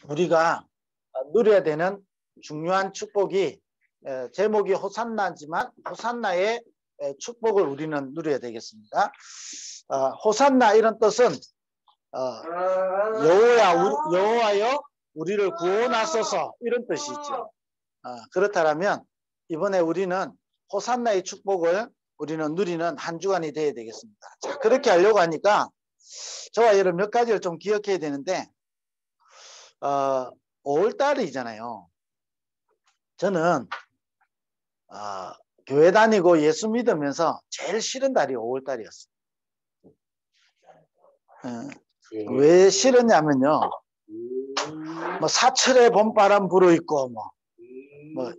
우리가 누려야 되는 중요한 축복이 제목이 호산나지만 호산나의 축복을 우리는 누려야 되겠습니다. 호산나 이런 뜻은 여호와여 우리를 구원하소서 이런 뜻이죠. 그렇다면 이번에 우리는 호산나의 축복을 우리는 누리는 한 주간이 되어야 되겠습니다. 자, 그렇게 하려고 하니까 저와 여러분 몇 가지를 좀 기억해야 되는데 5월달이잖아요. 저는 교회 다니고 예수 믿으면서 제일 싫은 달이 5월달이었어요. 왜 싫었냐면요. 뭐 사철의 봄바람 불어있고 뭐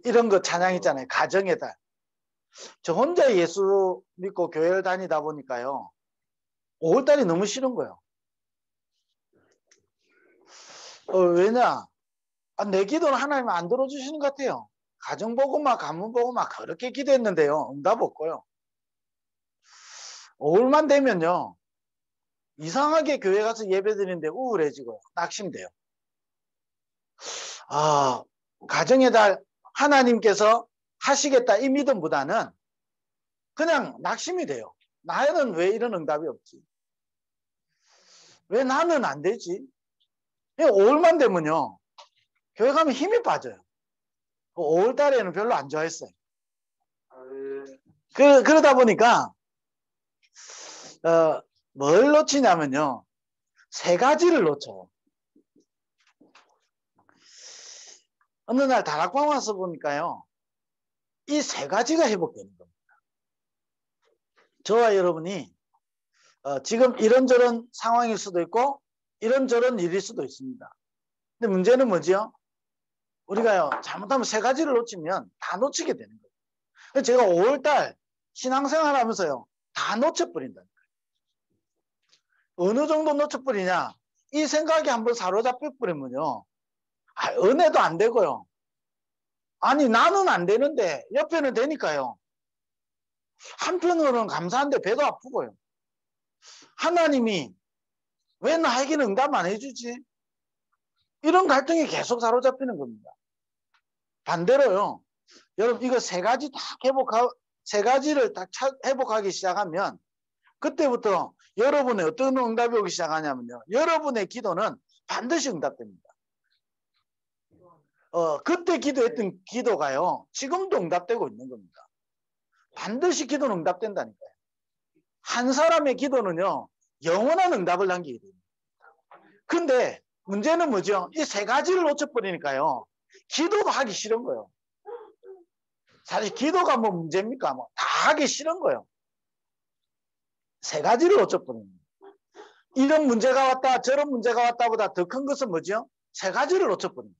이런 거 찬양 있잖아요. 가정의 달. 저 혼자 예수 믿고 교회를 다니다 보니까요. 5월달이 너무 싫은 거예요. 왜냐? 내 기도는 하나님 안 들어주시는 것 같아요. 가정 보고 막 가문 보고 막 그렇게 기도했는데요. 응답 없고요. 5월만 되면요. 이상하게 교회 가서 예배 드리는데 우울해지고요. 낙심돼요. 가정의 달 하나님께서 하시겠다 이 믿음보다는 그냥 낙심이 돼요. 나는 왜 이런 응답이 없지? 왜 나는 안 되지? 5월만 되면요. 교회 가면 힘이 빠져요. 5월 달에는 별로 안 좋아했어요. 그러다 보니까 뭘 놓치냐면요. 세 가지를 놓쳐요. 어느 날 다락방 와서 보니까요. 이 세 가지가 회복되는 겁니다. 저와 여러분이 지금 이런저런 상황일 수도 있고 이런저런 일일 수도 있습니다. 근데 문제는 뭐죠? 우리가요. 잘못하면 세 가지를 놓치면 다 놓치게 되는 거예요. 그래서 제가 5월달 신앙생활 하면서요. 다 놓쳐버린다는 거예요. 어느 정도 놓쳐버리냐? 이 생각이 한번 사로잡혀 버리면요. 은혜도 안 되고요. 아니 나는 안 되는데 옆에는 되니까요. 한편으로는 감사한데 배도 아프고요. 하나님이 왜 나에게는 응답 안 해주지? 이런 갈등이 계속 사로잡히는 겁니다. 반대로요. 여러분 이거 세 가지를 딱 회복하기 시작하면 그때부터 여러분의 어떤 응답이 오기 시작하냐면요. 여러분의 기도는 반드시 응답됩니다. 그때 기도했던 기도가요. 지금도 응답되고 있는 겁니다. 반드시 기도는 응답된다니까요. 한 사람의 기도는요. 영원한 응답을 남기게 됩니다. 근데 문제는 뭐죠? 이 세 가지를 놓쳐버리니까요. 기도도 하기 싫은 거예요. 사실 기도가 뭐 문제입니까? 뭐 다 하기 싫은 거예요. 세 가지를 놓쳐버립니다. 이런 문제가 왔다 저런 문제가 왔다보다 더 큰 것은 뭐죠? 세 가지를 놓쳐버립니다.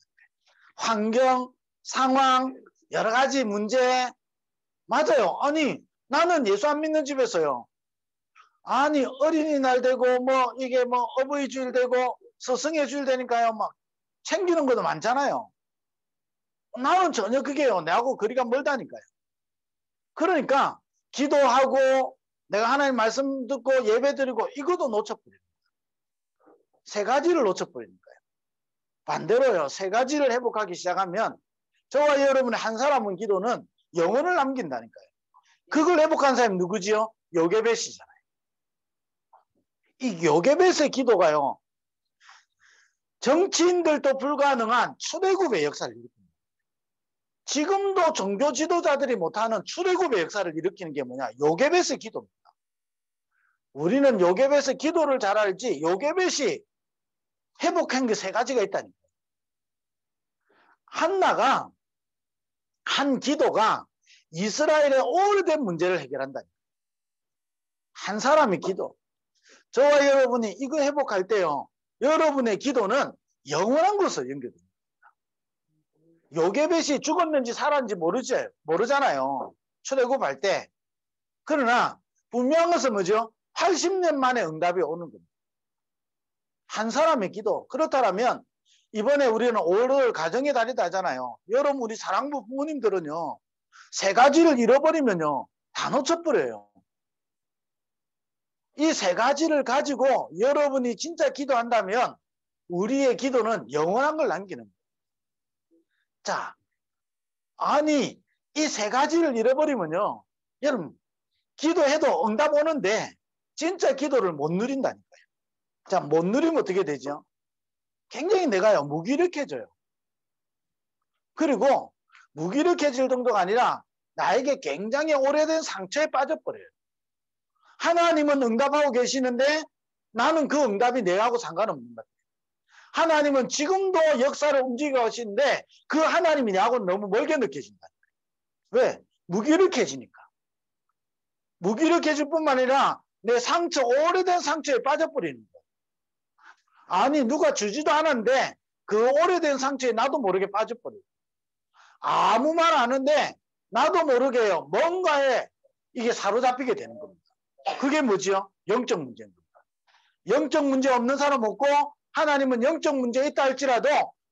환경, 상황, 여러 가지 문제. 맞아요. 아니 나는 예수 안 믿는 집에서요. 아니 어린이날 되고 뭐 이게 뭐 어버이주일 되고 스승의 주일 되니까요. 막 챙기는 것도 많잖아요. 나는 전혀 그게요. 내하고 거리가 멀다니까요. 그러니까 기도하고 내가 하나님 말씀 듣고 예배 드리고 이것도 놓쳐버립니다. 세 가지를 놓쳐버리니까요. 반대로요. 세 가지를 회복하기 시작하면 저와 여러분의 한 사람은 기도는 영혼을 남긴다니까요. 그걸 회복한 사람이 누구지요? 요게벳이잖아요. 이 요게벳의 기도가요. 정치인들도 불가능한 출애굽의 역사를 일으킵니다. 지금도 종교 지도자들이 못하는 출애굽의 역사를 일으키는 게 뭐냐? 요게벳의 기도입니다. 우리는 요게벳의 기도를 잘 알지 요게벳이 회복한 게 세 가지가 있다니까요. 한나가 한 기도가 이스라엘의 오래된 문제를 해결한다니까요. 한 사람의 기도. 저와 여러분이 이거 회복할 때요. 여러분의 기도는 영원한 것으로 연결됩니다. 요게벳이 죽었는지 살았는지 모르잖아요. 출애굽할 때. 그러나 분명한 것은 뭐죠? 80년 만에 응답이 오는 겁니다. 한 사람의 기도. 그렇다면 이번에 우리는 5월 가정의 달이다 하잖아요. 여러분 우리 사랑부 부모님들은요. 세 가지를 잃어버리면요. 다 놓쳐버려요. 이 세 가지를 가지고 여러분이 진짜 기도한다면 우리의 기도는 영원한 걸 남기는 거예요. 자, 아니 이 세 가지를 잃어버리면요, 여러분 기도해도 응답 오는데 진짜 기도를 못 누린다니까요. 자, 못 누리면 어떻게 되죠? 굉장히 내가요 무기력해져요. 그리고 무기력해질 정도가 아니라 나에게 굉장히 오래된 상처에 빠져버려요. 하나님은 응답하고 계시는데 나는 그 응답이 내하고 상관없는 거예요. 하나님은 지금도 역사를 움직이고 계시는데 그 하나님이 나하고 너무 멀게 느껴진다. 왜? 무기력해지니까. 무기력해질 뿐만 아니라 내 상처, 오래된 상처에 빠져버리는 거예요. 아니 누가 주지도 않았는데 그 오래된 상처에 나도 모르게 빠져버려요. 아무 말 안 하는데 나도 모르게요, 뭔가에 이게 사로잡히게 되는 겁니다. 그게 뭐지요? 영적 문제인 겁니다. 영적 문제 없는 사람 없고, 하나님은 영적 문제 있다 할지라도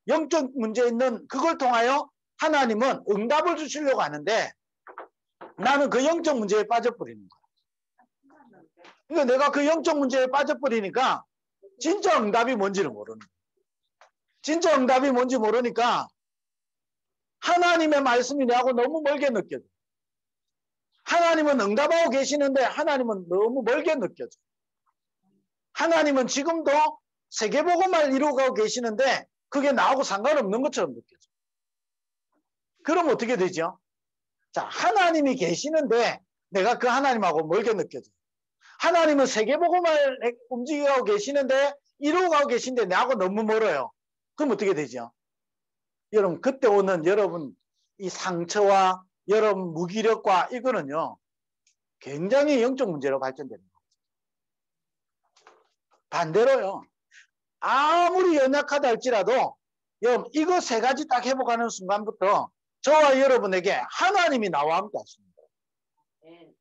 영적 문제 있는 그걸 통하여 하나님은 응답을 주시려고 하는데 나는 그 영적 문제에 빠져버리는 거야. 그러니까 내가 그 영적 문제에 빠져버리니까 진짜 응답이 뭔지를 모르는 거야. 진짜 응답이 뭔지 모르니까 하나님의 말씀이 내하고 너무 멀게 느껴져. 하나님은 응답하고 계시는데 하나님은 너무 멀게 느껴져. 하나님은 지금도 세계복음을 이루어가고 계시는데 그게 나하고 상관없는 것처럼 느껴져. 그럼 어떻게 되죠? 자, 하나님이 계시는데 내가 그 하나님하고 멀게 느껴져. 하나님은 세계복음을 움직이고 계시는데 이루어가고 계신데 나하고 너무 멀어요. 그럼 어떻게 되죠? 여러분, 그때 오는 여러분 이 상처와 여러분 무기력과 이거는요 굉장히 영적 문제로 발전되는 거예요. 반대로요, 아무리 연약하다 할지라도 여러분 이거 세 가지 딱 회복하는 순간부터 저와 여러분에게 하나님이 나와 함께 하시는 거예요.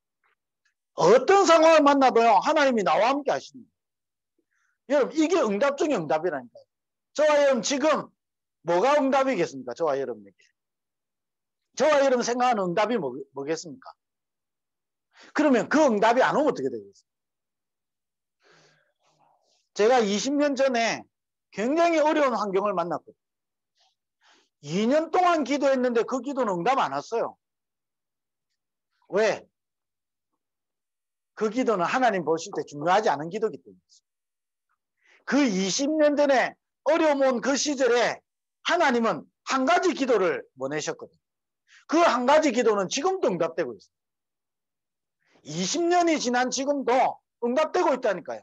어떤 상황을 만나도요 하나님이 나와 함께 하시는 거예요. 여러분 이게 응답 중에 응답이라니까요. 저와 여러분 지금 뭐가 응답이겠습니까? 저와 여러분에게. 저와 여러분 생각하는 응답이 뭐겠습니까? 그러면 그 응답이 안 오면 어떻게 되겠어요? 제가 20년 전에 굉장히 어려운 환경을 만났거든요. 2년 동안 기도했는데 그 기도는 응답 안 왔어요. 왜? 그 기도는 하나님 보실 때 중요하지 않은 기도이기 때문이죠. 그 20년 전에 어려움 온 그 시절에 하나님은 한 가지 기도를 보내셨거든요. 그 한 가지 기도는 지금도 응답되고 있어요. 20년이 지난 지금도 응답되고 있다니까요.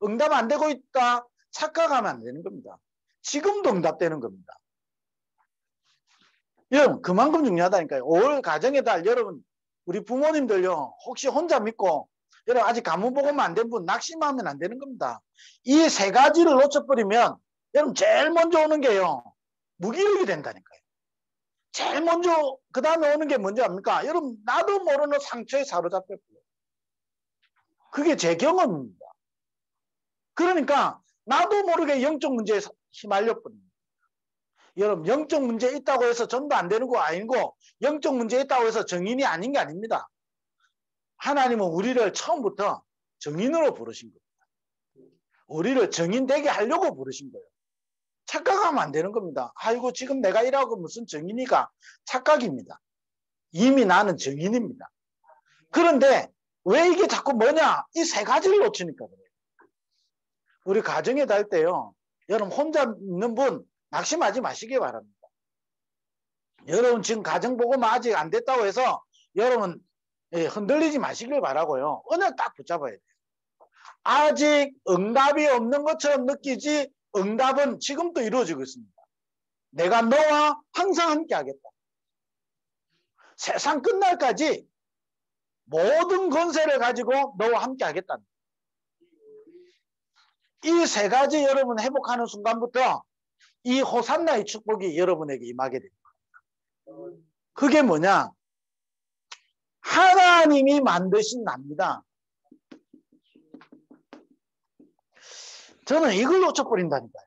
응답 안 되고 있다 착각하면 안 되는 겁니다. 지금도 응답되는 겁니다. 여러분 그만큼 중요하다니까요. 올 가정의 달 여러분 우리 부모님들요 혹시 혼자 믿고 여러분 아직 가문 복음 안 된 분 낙심하면 안 되는 겁니다. 이 세 가지를 놓쳐버리면 여러분 제일 먼저 오는 게요 무기력이 된다니까요. 제일 먼저 그 다음에 오는 게 뭔지 압니까? 여러분 나도 모르는 상처에 사로잡혔고요. 그게 제 경험입니다. 그러니까 나도 모르게 영적 문제에 휘말려버립니다. 여러분 영적 문제 있다고 해서 전도 안 되는 거 아니고 영적 문제 있다고 해서 정인이 아닌 게 아닙니다. 하나님은 우리를 처음부터 정인으로 부르신 겁니다. 우리를 정인되게 하려고 부르신 거예요. 착각하면 안 되는 겁니다. 아이고 지금 내가 이라고 무슨 정인이가 착각입니다. 이미 나는 정인입니다. 그런데 왜 이게 자꾸 뭐냐? 이 세 가지를 놓치니까 그래요. 우리 가정에 달 때요. 여러분 혼자 있는 분 낙심하지 마시기 바랍니다. 여러분 지금 가정복음 아직 안 됐다고 해서 여러분 흔들리지 마시길 바라고요. 언약 딱 붙잡아야 돼요. 아직 응답이 없는 것처럼 느끼지 응답은 지금도 이루어지고 있습니다. 내가 너와 항상 함께 하겠다. 세상 끝날까지 모든 권세를 가지고 너와 함께 하겠다. 이 세 가지 여러분 회복하는 순간부터 이 호산나의 축복이 여러분에게 임하게 됩니다. 그게 뭐냐? 하나님이 만드신 나입니다. 저는 이걸 놓쳐버린다니까요.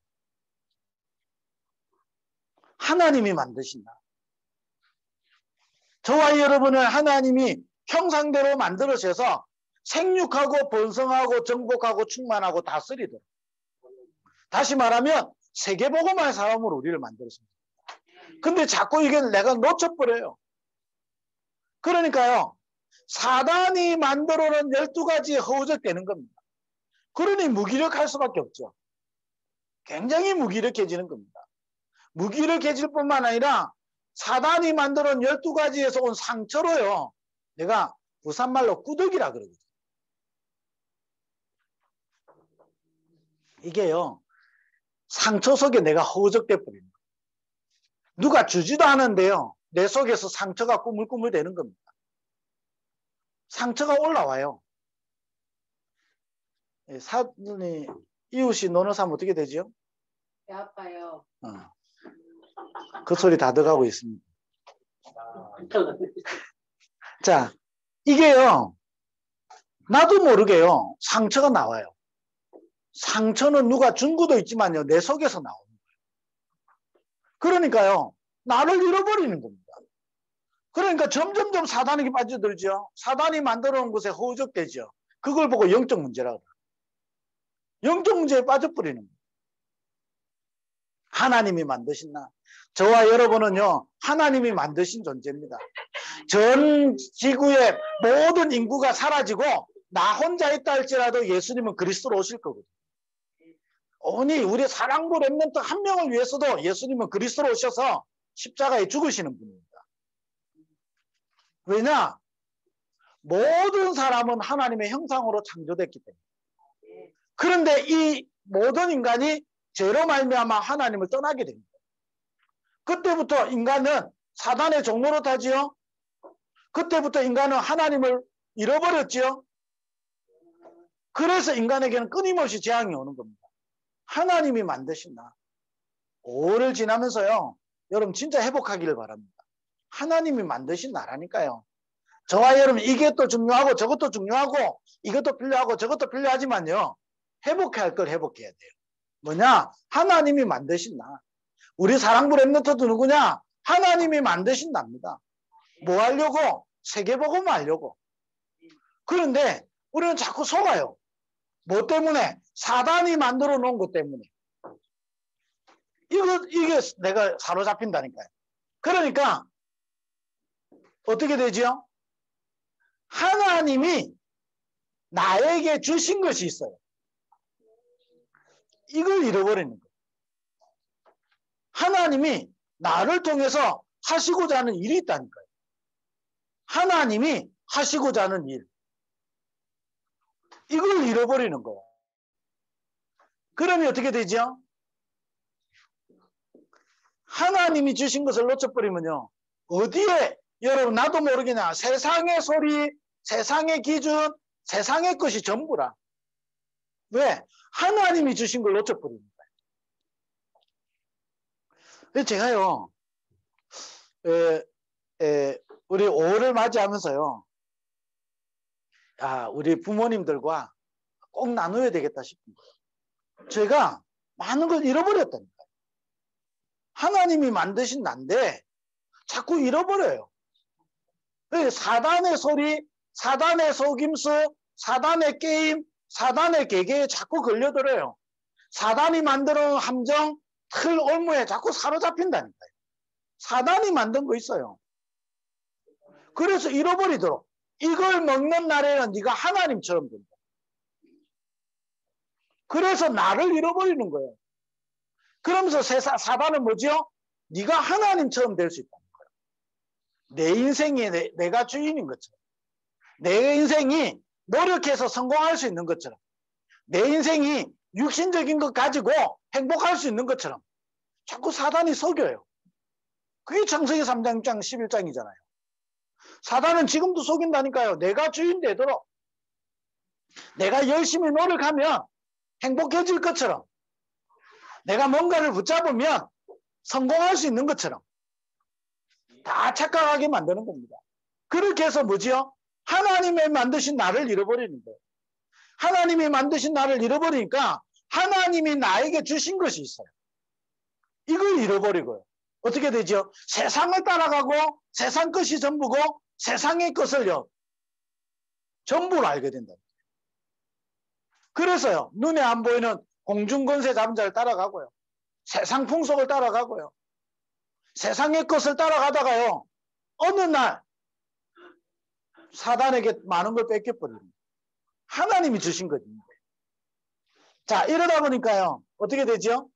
하나님이 만드신 나. 저와 여러분을 하나님이 형상대로 만들으셔서 생육하고 번성하고 정복하고 충만하고 다스리도록. 다시 말하면 세계복음화의 사람으로 우리를 만들었습니다. 근데 자꾸 이게 내가 놓쳐버려요. 그러니까요, 사단이 만들어놓은 12가지의 허우적되는 겁니다. 그러니 무기력할 수밖에 없죠. 굉장히 무기력해지는 겁니다. 무기력해질 뿐만 아니라 사단이 만들어놓은 12가지에서 온 상처로요, 내가 부산말로 꾸덕이라 그러거든요. 이게요, 상처 속에 내가 허우적대 버리는 거예요. 누가 주지도 않은데요, 내 속에서 상처가 꾸물꾸물 되는 겁니다. 상처가 올라와요. 사돈이 이웃이 너는 사면 어떻게 되죠? 배 아파요. 그 소리 다 들어가고 있습니다. 자, 이게요, 나도 모르게요, 상처가 나와요. 상처는 누가 준 것도 있지만요, 내 속에서 나오는 거예요. 그러니까요, 나를 잃어버리는 겁니다. 그러니까 점점점 사단에게 빠져들죠. 사단이 만들어 놓은 것에 허우적대죠. 그걸 보고 영적 문제라고. 영적 문제에 빠져버리는 거예요. 하나님이 만드신 나. 저와 여러분은요, 하나님이 만드신 존재입니다. 전 지구의 모든 인구가 사라지고 나 혼자 있다 할지라도 예수님은 그리스도로 오실 거거든요. 오니 우리 사랑부 렘넌트 한 명을 위해서도 예수님은 그리스도로 오셔서 십자가에 죽으시는 분입니다. 왜냐? 모든 사람은 하나님의 형상으로 창조됐기 때문에. 그런데 이 모든 인간이 죄로 말미암아 하나님을 떠나게 됩니다. 그때부터 인간은 사단의 종로로 타지요. 그때부터 인간은 하나님을 잃어버렸지요. 그래서 인간에게는 끊임없이 재앙이 오는 겁니다. 하나님이 만드신 나. 5월 지나면서요, 여러분 진짜 회복하기를 바랍니다. 하나님이 만드신 나라니까요. 저와 여러분 이게 또 중요하고 저것도 중요하고 이것도 필요하고 저것도 필요하지만요, 회복해야 할 걸 회복해야 돼요. 뭐냐? 하나님이 만드신 나. 우리 사랑부 렘넌트도 누구냐? 하나님이 만드신 나입니다. 뭐 하려고? 세계복음 하려고. 그런데 우리는 자꾸 속아요. 뭐 때문에? 사단이 만들어 놓은 것 때문에. 이게 내가 사로잡힌다니까요. 그러니까 어떻게 되죠? 하나님이 나에게 주신 것이 있어요. 이걸 잃어버리는 거예요. 하나님이 나를 통해서 하시고자 하는 일이 있다니까요. 하나님이 하시고자 하는 일. 이걸 잃어버리는 거예요. 그러면 어떻게 되죠? 하나님이 주신 것을 놓쳐버리면요, 어디에 여러분 나도 모르겠냐, 세상의 소리, 세상의 기준, 세상의 것이 전부라. 왜? 하나님이 주신 걸 놓쳐버립니다. 제가요, 우리 5월을 맞이하면서요, 우리 부모님들과 꼭 나눠야 되겠다 싶은 거예요. 제가 많은 걸 잃어버렸다니까요. 하나님이 만드신 난데 자꾸 잃어버려요. 사단의 소리, 사단의 속임수, 사단의 게임, 사단의 계계에 자꾸 걸려들어요. 사단이 만들어놓은 함정, 틀, 올무에 자꾸 사로잡힌다니까요. 사단이 만든 거 있어요. 그래서 잃어버리도록. 이걸 먹는 날에는 네가 하나님처럼 된다. 그래서 나를 잃어버리는 거예요. 그러면서 사단은 뭐죠? 네가 하나님처럼 될 수 있다는 거예요. 내 인생이 내가 주인인 것처럼. 내 인생이 노력해서 성공할 수 있는 것처럼. 내 인생이 육신적인 것 가지고 행복할 수 있는 것처럼 자꾸 사단이 속여요. 그게 창세기 3장 11장이잖아요. 사단은 지금도 속인다니까요. 내가 주인 되도록. 내가 열심히 노력하면 행복해질 것처럼. 내가 뭔가를 붙잡으면 성공할 수 있는 것처럼 다 착각하게 만드는 겁니다. 그렇게 해서 뭐지요? 하나님이 만드신 나를 잃어버리는 거예요. 하나님이 만드신 나를 잃어버리니까 하나님이 나에게 주신 것이 있어요. 이걸 잃어버리고요. 어떻게 되죠? 세상을 따라가고 세상 것이 전부고 세상의 것을요, 전부로 알게 된다. 그래서요, 눈에 안 보이는 공중권세 잡은 자를 따라가고요, 세상 풍속을 따라가고요. 세상의 것을 따라가다가요. 어느 날 사단에게 많은 걸 뺏겨버립니다. 하나님이 주신 거거든요. 자, 이러다 보니까요. 어떻게 되죠?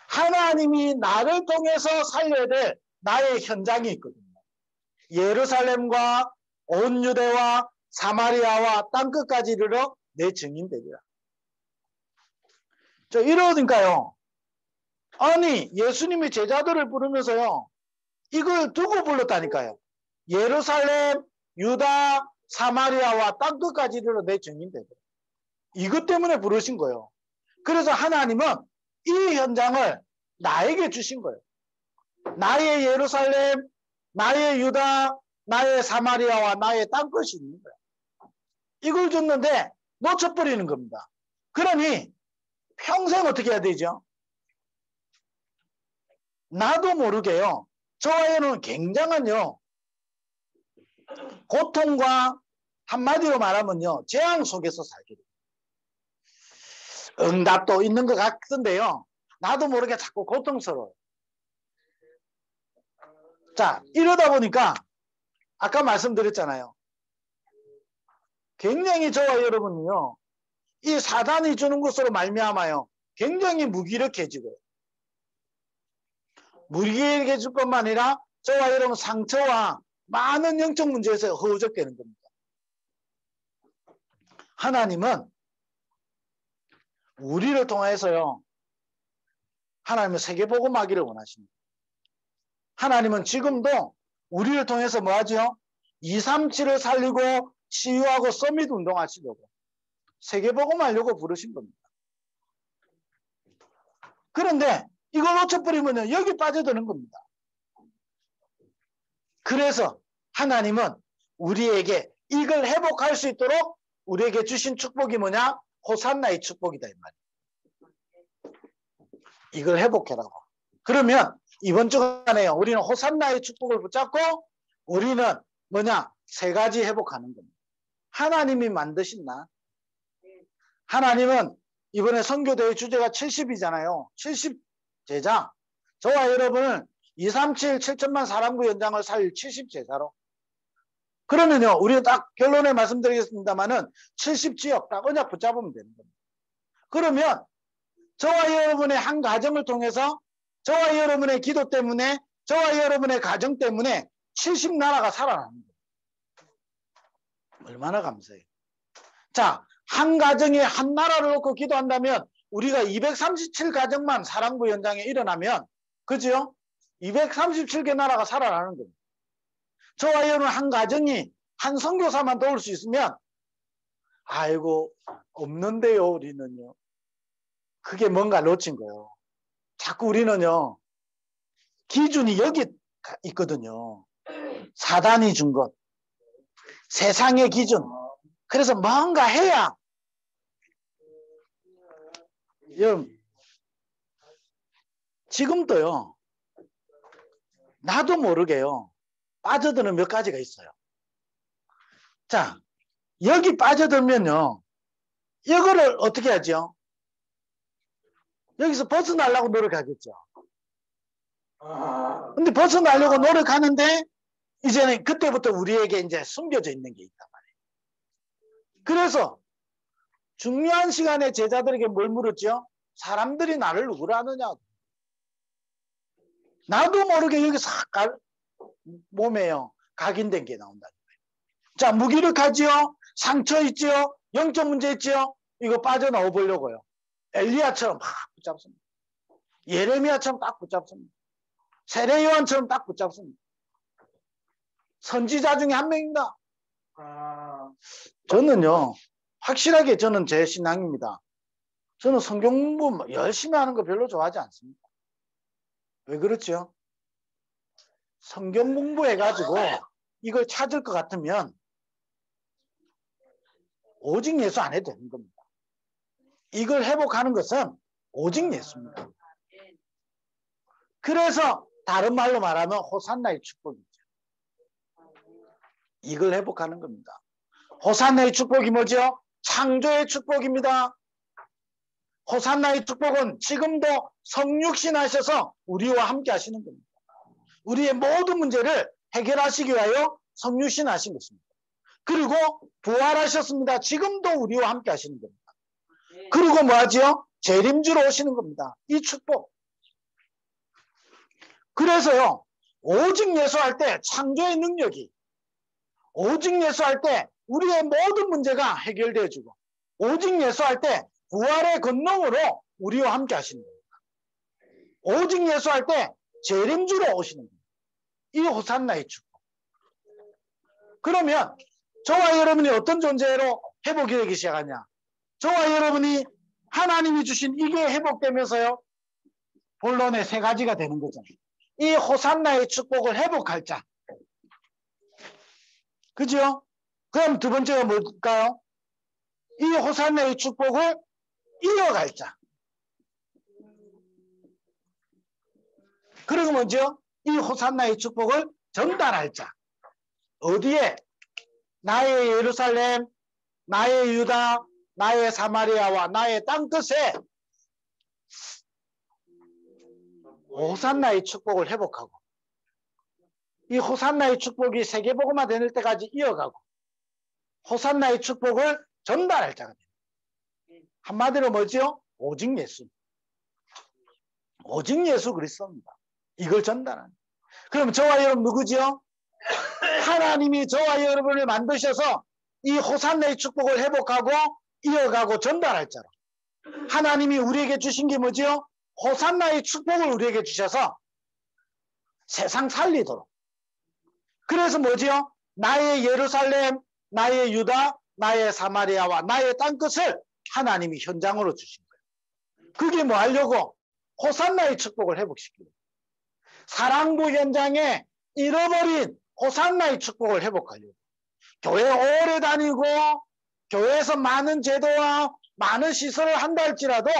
하나님이 나를 통해서 살려야 될 나의 현장이 있거든요. 예루살렘과 온 유대와 사마리아와 땅끝까지 이르러 내 증인되리라. 이러니까요. 아니 예수님이 제자들을 부르면서요. 이걸 두고 불렀다니까요. 예루살렘, 유다, 사마리아와 땅끝까지 이르러 내 증인되리라. 이것 때문에 부르신 거예요. 그래서 하나님은 이 현장을 나에게 주신 거예요. 나의 예루살렘, 나의 유다, 나의 사마리아와 나의 땅끝이 있는 거예요. 이걸 줬는데 놓쳐버리는 겁니다. 그러니 평생 어떻게 해야 되죠? 나도 모르게요. 저와는 굉장한요. 고통과 한마디로 말하면요. 재앙 속에서 살게 돼요. 응답도 있는 것 같은데요. 나도 모르게 자꾸 고통스러워요. 자, 이러다 보니까 아까 말씀드렸잖아요. 굉장히 저와 여러분은요. 이 사단이 주는 것으로 말미암아요. 굉장히 무기력해지고요. 무기력해질 뿐만 아니라 저와 여러분 상처와 많은 영적 문제에서 허우적대는 겁니다. 하나님은 우리를 통해서요. 하나님은 세계복음하기를 원하십니다. 하나님은 지금도 우리를 통해서 뭐 하죠? 237을 살리고 치유하고 서밋 운동하시려고 세계복음하려고 부르신 겁니다. 그런데 이걸 놓쳐버리면 여기 빠져드는 겁니다. 그래서 하나님은 우리에게 이걸 회복할 수 있도록 우리에게 주신 축복이 뭐냐? 호산나의 축복이다 이 말이에요. 이걸 회복해라고. 그러면 이번 주간에요. 우리는 호산나의 축복을 붙잡고 우리는 뭐냐? 세 가지 회복하는 겁니다. 하나님이 만드신 나. 하나님은 이번에 선교대회 주제가 70이잖아요. 70 제자. 저와 여러분을 237 7천만 사람구 연장을 살릴 70 제자로. 그러면요. 우리가 딱 결론에 말씀드리겠습니다만은 70지역 딱 언약 붙잡으면 되는 겁니다. 그러면 저와 여러분의 한 가정을 통해서 저와 여러분의 기도 때문에 저와 여러분의 가정 때문에 70나라가 살아나는 거예요. 얼마나 감사해요. 자, 한 가정에 한 나라를 놓고 기도한다면 우리가 237가정만 사랑구 연장에 일어나면 그죠? 237개 나라가 살아나는 겁니다. 저와 여러분 한 가정이 한 선교사만 도울 수 있으면 아이고 없는데요 우리는요. 그게 뭔가 놓친 거예요. 자꾸 우리는요. 기준이 여기 있거든요. 사단이 준 것. 세상의 기준. 그래서 뭔가 해야 여러분 지금도요. 나도 모르게요. 빠져드는 몇 가지가 있어요. 자, 여기 빠져들면요. 이거를 어떻게 하죠? 여기서 벗어나려고 노력하겠죠. 근데 벗어나려고 노력하는데 이제는 그때부터 우리에게 이제 숨겨져 있는 게 있단 말이에요. 그래서 중요한 시간에 제자들에게 뭘 물었죠? 사람들이 나를 누구라 하느냐? 나도 모르게 여기 싹 몸에요. 각인된 게 나온다는 거예요. 자, 무기력하지요? 상처 있지요? 영적 문제 있지요? 이거 빠져나와 보려고요. 엘리야처럼 막 붙잡습니다. 예레미야처럼 딱 붙잡습니다. 세례요한처럼 딱 붙잡습니다. 선지자 중에 한 명입니다. 저는요. 확실하게 저는 제 신앙입니다. 저는 성경 공부 열심히 하는 거 별로 좋아하지 않습니다. 왜 그렇죠? 성경 공부해가지고 이걸 찾을 것 같으면 오직 예수 안 해도 되는 겁니다. 이걸 회복하는 것은 오직 예수입니다. 그래서 다른 말로 말하면 호산나의 축복이죠. 이걸 회복하는 겁니다. 호산나의 축복이 뭐죠? 창조의 축복입니다. 호산나의 축복은 지금도 성육신 하셔서 우리와 함께 하시는 겁니다. 우리의 모든 문제를 해결하시기 위하여 성육신 하신 것입니다. 그리고 부활하셨습니다. 지금도 우리와 함께 하시는 겁니다. 그리고 뭐 하지요? 재림주로 오시는 겁니다. 이 축복. 그래서요, 오직 예수할 때 창조의 능력이, 오직 예수할 때 우리의 모든 문제가 해결되어지고, 오직 예수할 때 부활의 권능으로 우리와 함께 하시는 겁니다. 오직 예수할 때 재림주로 오시는 겁니다. 이 호산나의 축복. 그러면 저와 여러분이 어떤 존재로 회복이 되기 시작하냐? 저와 여러분이 하나님이 주신 이게 회복되면서요, 본론의 세 가지가 되는 거죠. 이 호산나의 축복을 회복할 자. 그죠? 그럼 두 번째가 뭘까요? 이 호산나의 축복을 이어갈 자. 그리고 먼저 이 호산나의 축복을 전달할 자. 어디에? 나의 예루살렘, 나의 유다, 나의 사마리아와 나의 땅끝에 호산나의 축복을 회복하고, 이 호산나의 축복이 세계복음화 될 때까지 이어가고, 호산나의 축복을 전달할 자가 됩니다. 한마디로 뭐죠? 오직 예수. 오직 예수 그리스도입니다. 이걸 전달하는. 그럼 저와 여러분 누구지요? 하나님이 저와 여러분을 만드셔서 이 호산나의 축복을 회복하고 이어가고 전달할 자로. 하나님이 우리에게 주신 게 뭐지요? 호산나의 축복을 우리에게 주셔서 세상 살리도록. 그래서 뭐지요? 나의 예루살렘, 나의 유다, 나의 사마리아와 나의 땅끝을 하나님이 현장으로 주신 거예요. 그게 뭐 하려고? 호산나의 축복을 회복시키고, 사랑부 현장에 잃어버린 호산나의 축복을 회복하려고. 교회 오래 다니고 교회에서 많은 제도와 많은 시설을 한다 할지라도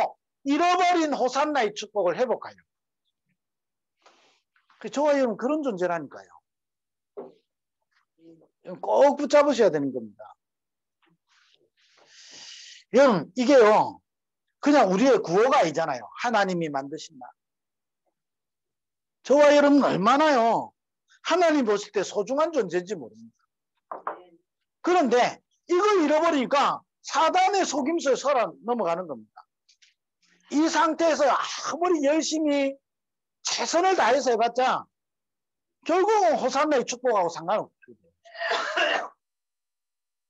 잃어버린 호산나의 축복을 회복하려고. 저와 여러분 그런 존재라니까요. 꼭 붙잡으셔야 되는 겁니다. 여러분 이게요, 그냥 우리의 구호가 아니잖아요. 하나님이 만드신 나. 저와 여러분 얼마나요 하나님 보실 때 소중한 존재인지 모릅니다. 그런데 이걸 잃어버리니까 사단의 속임수에 넘어가는 겁니다. 이 상태에서 아무리 열심히 최선을 다해서 해봤자 결국은 호산나의 축복하고 상관없어요.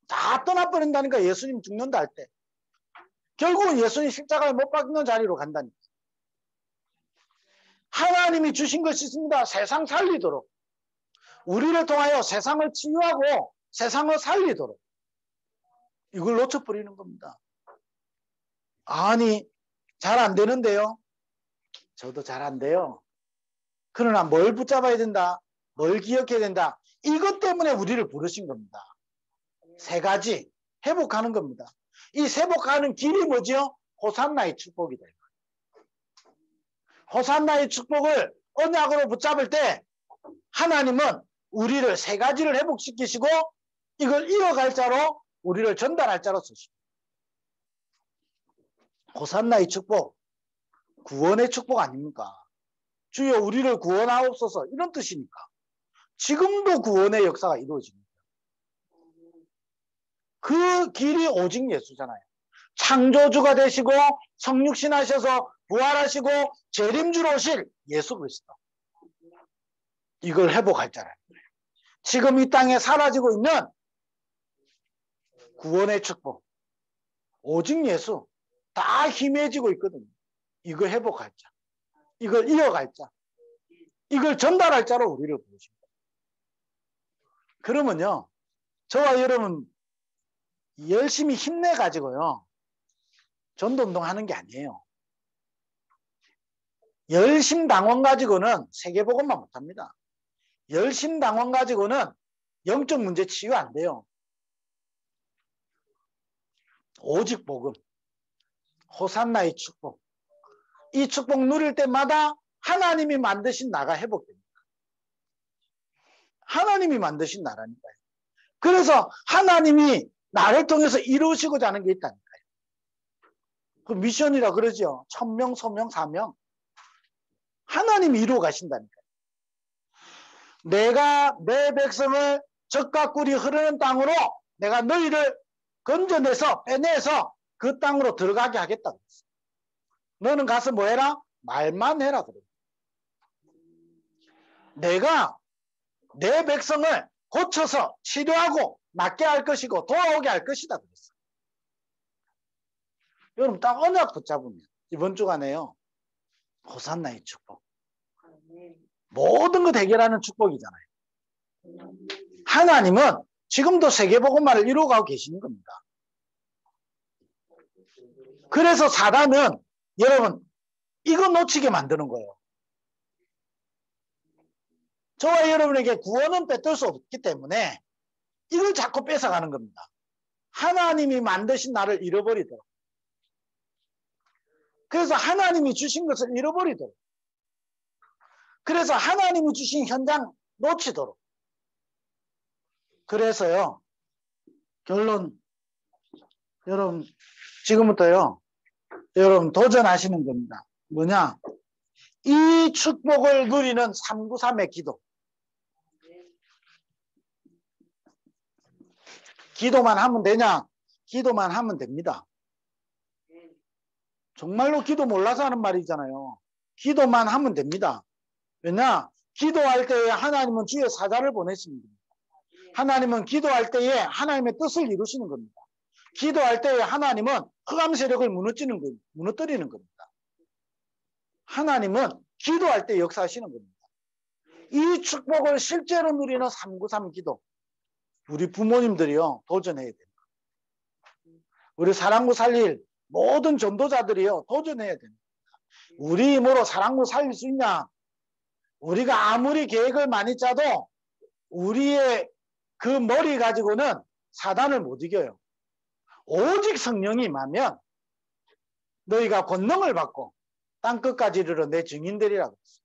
다 떠나버린다니까. 예수님 죽는다 할 때 결국은 예수님 십자가에 못 박는 자리로 간다니까. 하나님이 주신 것이 있습니다. 세상 살리도록, 우리를 통하여 세상을 치유하고 세상을 살리도록. 이걸 놓쳐버리는 겁니다. 아니 잘 안 되는데요. 저도 잘 안 돼요. 그러나 뭘 붙잡아야 된다, 뭘 기억해야 된다, 이것 때문에 우리를 부르신 겁니다. 세 가지 회복하는 겁니다. 이 회복하는 길이 뭐죠? 호산나의 축복이다. 호산나의 축복을 언약으로 붙잡을 때 하나님은 우리를 세 가지를 회복시키시고 이걸 이어갈 자로, 우리를 전달할 자로 쓰십니다. 호산나의 축복, 구원의 축복 아닙니까? 주여 우리를 구원하옵소서, 이런 뜻이니까 지금도 구원의 역사가 이루어집니다. 그 길이 오직 예수잖아요. 창조주가 되시고 성육신 하셔서 부활하시고 재림주로 오실 예수 그리스도. 이걸 회복할 자라는 거예요. 지금 이 땅에 사라지고 있는 구원의 축복, 오직 예수, 다 희미해지고 있거든요. 이걸 회복할 자, 이걸 이어갈 자, 이걸 전달할 자로 우리를 부르십니다. 그러면요, 저와 여러분 열심히 힘내가지고요 전도운동 하는 게 아니에요. 열심당원 가지고는 세계복음만 못합니다. 열심당원 가지고는 영적 문제 치유 안 돼요. 오직 복음, 호산나의 축복, 이 축복 누릴 때마다 하나님이 만드신 나가 회복됩니다. 하나님이 만드신 나라니까요. 그래서 하나님이 나를 통해서 이루시고자 하는 게 있다니까요. 그 미션이라 그러죠. 천명, 소명, 사명. 하나님이 이루어 가신다니까요. 내가 내 백성을 젖과 꿀이 흐르는 땅으로 내가 너희를 건져내서 빼내서 그 땅으로 들어가게 하겠다고 했어요. 너는 가서 뭐 해라? 말만 해라 그래요. 내가 내 백성을 고쳐서 치료하고 낫게 할 것이고 돌아오게 할 것이다 그랬어요. 여러분 딱 언약 붙잡으면 이번 주간에요. 호산나의 축복. 모든 것 해결하는 축복이잖아요. 하나님은 지금도 세계복음화를 이루어가고 계시는 겁니다. 그래서 사단은 여러분 이거 놓치게 만드는 거예요. 저와 여러분에게 구원은 뺏을 수 없기 때문에 이걸 자꾸 뺏어가는 겁니다. 하나님이 만드신 나를 잃어버리도록. 그래서 하나님이 주신 것을 잃어버리도록. 그래서 하나님이 주신 현장 놓치도록. 그래서요. 결론 여러분 지금부터요. 여러분 도전하시는 겁니다. 뭐냐? 이 축복을 누리는 393의 기도. 기도만 하면 되냐? 기도만 하면 됩니다. 정말로 기도 몰라서 하는 말이잖아요. 기도만 하면 됩니다. 왜냐? 기도할 때에 하나님은 주의 사자를 보내십니다. 하나님은 기도할 때에 하나님의 뜻을 이루시는 겁니다. 기도할 때에 하나님은 흑암 세력을 무너뜨리는 겁니다. 하나님은 기도할 때 역사하시는 겁니다. 이 축복을 실제로 누리는 393 기도. 우리 부모님들이요 도전해야 됩니다. 우리 사랑구 살릴 모든 전도자들이요 도전해야 됩니다. 우리 힘으로 사랑구 살릴 수 있냐? 우리가 아무리 계획을 많이 짜도 우리의 그 머리 가지고는 사단을 못 이겨요. 오직 성령이 임하면 너희가 권능을 받고 땅끝까지 이르러 내 증인들이라고 했어요.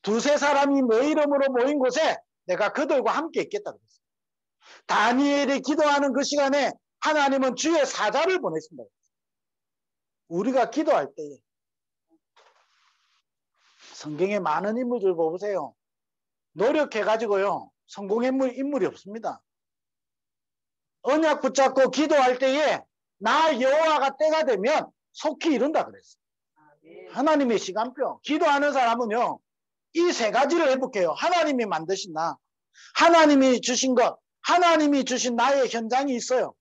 두세 사람이 내 이름으로 모인 곳에 내가 그들과 함께 있겠다고 했어요. 다니엘이 기도하는 그 시간에 하나님은 주의 사자를 보냈습니다. 우리가 기도할 때에 성경에 많은 인물들 보세요. 노력해가지고요 성공의 인물이 없습니다. 언약 붙잡고 기도할 때에 나 여호와가 때가 되면 속히 이룬다 그랬어요. 하나님의 시간표. 기도하는 사람은요 이 세 가지를 회복해요. 하나님이 만드신 나, 하나님이 주신 것, 하나님이 주신 나의 현장이 있어요.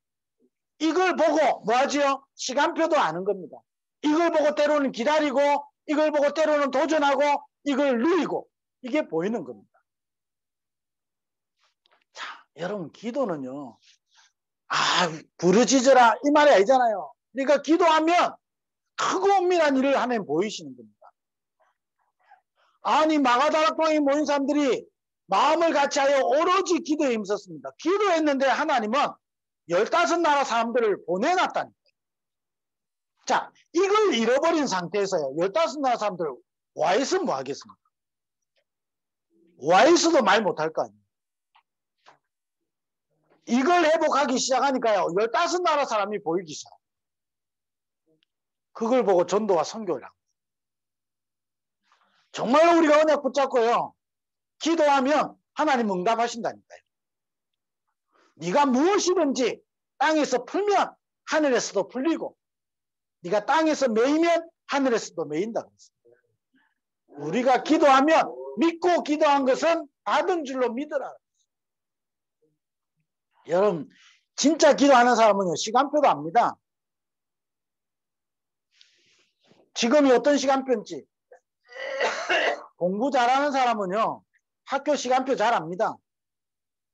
이걸 보고 뭐하지요? 시간표도 아는 겁니다. 이걸 보고 때로는 기다리고 이걸 보고 때로는 도전하고 이걸 누리고 이게 보이는 겁니다. 자, 여러분 기도는요 부르짖으라 이 말이 아니잖아요. 그러니까 기도하면 크고 엄밀한 일을 하면 보이시는 겁니다. 아니 마가다락방에 모인 사람들이 마음을 같이하여 오로지 기도에 힘썼습니다. 기도했는데 하나님은 15나라 사람들을 보내놨다니까요. 자, 이걸 잃어버린 상태에서요 15나라 사람들 와 있으면 뭐 하겠습니까? 와 있어도 말 못할 거 아니에요. 이걸 회복하기 시작하니까요 15나라 사람이 보이기 시작. 그걸 보고 전도와 선교를 합니다. 정말로 우리가 언약 붙잡고요 기도하면 하나님 응답하신다니까요. 네가 무엇이든지 땅에서 풀면 하늘에서도 풀리고 네가 땅에서 메이면 하늘에서도 메인다 그랬습니다. 우리가 기도하면 믿고 기도한 것은 받은 줄로 믿으라. 여러분 진짜 기도하는 사람은요 시간표도 압니다. 지금이 어떤 시간표인지. 공부 잘하는 사람은요 학교 시간표 잘 압니다.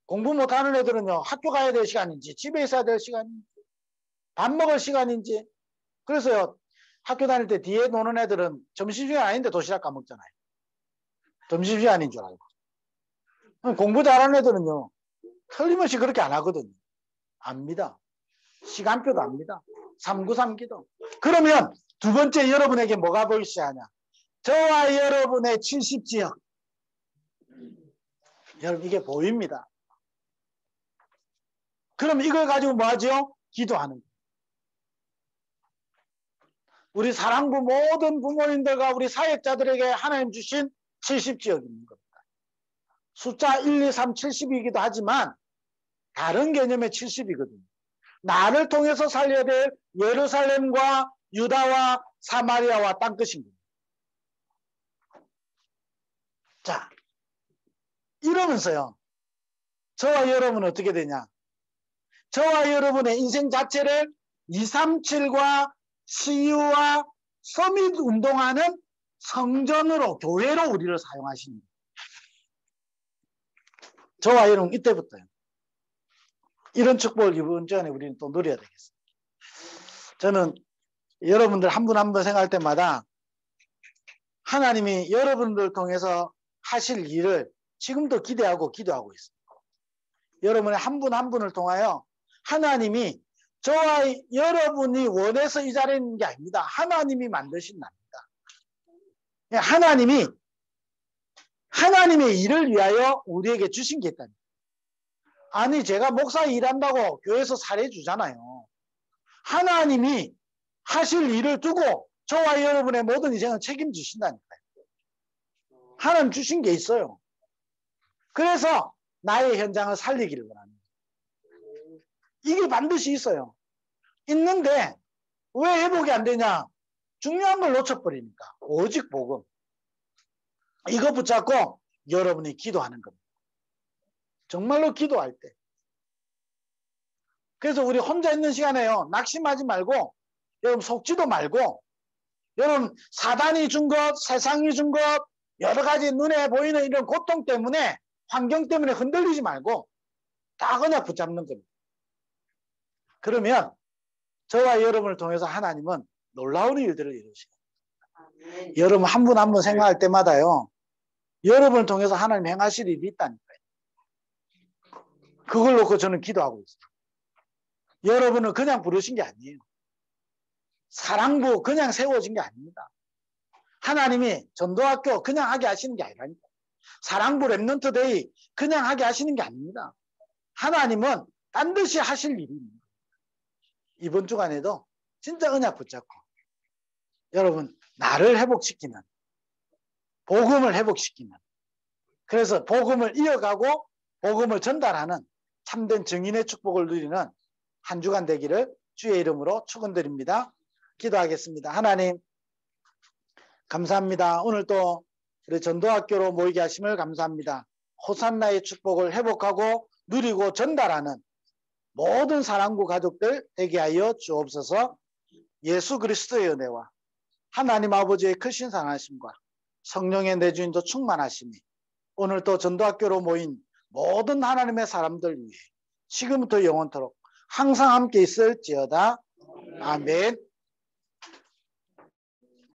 공부 못하는 애들은요 학교 가야 될 시간인지 집에 있어야 될 시간인지 밥 먹을 시간인지. 그래서요 학교 다닐 때 뒤에 노는 애들은 점심시간 아닌데 도시락 까먹잖아요. 점심시간인 줄 알고. 공부 잘하는 애들은요 틀림없이 그렇게 안 하거든요. 압니다. 시간표도 압니다. 393 기도. 그러면 두 번째 여러분에게 뭐가 보이기 시작하냐? 저와 여러분의 70지역. 여러분 이게 보입니다. 그럼 이걸 가지고 뭐 하죠? 기도하는 거예요. 우리 사랑부 모든 부모님들과 우리 사역자들에게 하나님 주신 70지역입니다. 숫자 1, 2, 3, 70이기도 하지만 다른 개념의 70이거든요. 나를 통해서 살려야 될 예루살렘과 유다와 사마리아와 땅끝인 겁니다. 자, 이러면서요. 저와 여러분은 어떻게 되냐? 저와 여러분의 인생 자체를 237과 CU와 서밋 운동하는 성전으로, 교회로 우리를 사용하시는 거예요. 저와 여러분 이때부터요. 이런 축복을 이번 주안에 우리는 또 누려야 되겠습니다. 저는 여러분들 한 분 한 분 생각할 때마다 하나님이 여러분들 통해서 하실 일을 지금도 기대하고 기도하고 있습니다. 여러분의 한 분 한 분을 통하여 하나님이 저와 여러분이 원해서 이 자리에 있는 게 아닙니다. 하나님이 만드신 납니다. 하나님의 일을 위하여 우리에게 주신 게 있다니. 아니 제가 목사 일한다고 교회에서 살해 주잖아요. 하나님이 하실 일을 두고 저와 여러분의 모든 인생을 책임지신다니까요. 하나님 주신 게 있어요. 그래서 나의 현장을 살리기를 원합니다. 이게 반드시 있어요. 있는데 왜 회복이 안 되냐? 중요한 걸 놓쳐버리니까. 오직 복음. 이거 붙잡고 여러분이 기도하는 겁니다. 정말로 기도할 때. 그래서 우리 혼자 있는 시간에요. 낙심하지 말고 여러분 속지도 말고 여러분 사단이 준 것, 세상이 준 것, 여러 가지 눈에 보이는 이런 고통 때문에 환경 때문에 흔들리지 말고 다 그냥 붙잡는 겁니다. 그러면 저와 여러분을 통해서 하나님은 놀라운 일들을 이루시고 여러분 한 분 한 분 생각할 때마다요. 여러분을 통해서 하나님 행하실 일이 있다니까요. 그걸 놓고 저는 기도하고 있어요. 여러분을 그냥 부르신 게 아니에요. 사랑부 그냥 세워진 게 아닙니다. 하나님이 전도학교 그냥 하게 하시는 게 아니라니까. 사랑부 랩넌트데이 그냥 하게 하시는 게 아닙니다. 하나님은 반드시 하실 일입니다. 이번 주간에도 진짜 언약 붙잡고 여러분 나를 회복시키는 복음을 회복시키는 그래서 복음을 이어가고 복음을 전달하는 참된 증인의 축복을 누리는 한 주간 되기를 주의 이름으로 축원드립니다. 기도하겠습니다. 하나님 감사합니다. 오늘 또 우리 전도학교로 모이게 하심을 감사합니다. 호산나의 축복을 회복하고 누리고 전달하는 모든 사랑부 가족들 되게 하여 주옵소서. 예수 그리스도의 은혜와 하나님 아버지의 크신 사랑하심과 성령의 내주인도 충만하심이 오늘 또 전도학교로 모인 모든 하나님의 사람들 위해 지금부터 영원토록 항상 함께 있을지어다. 아멘.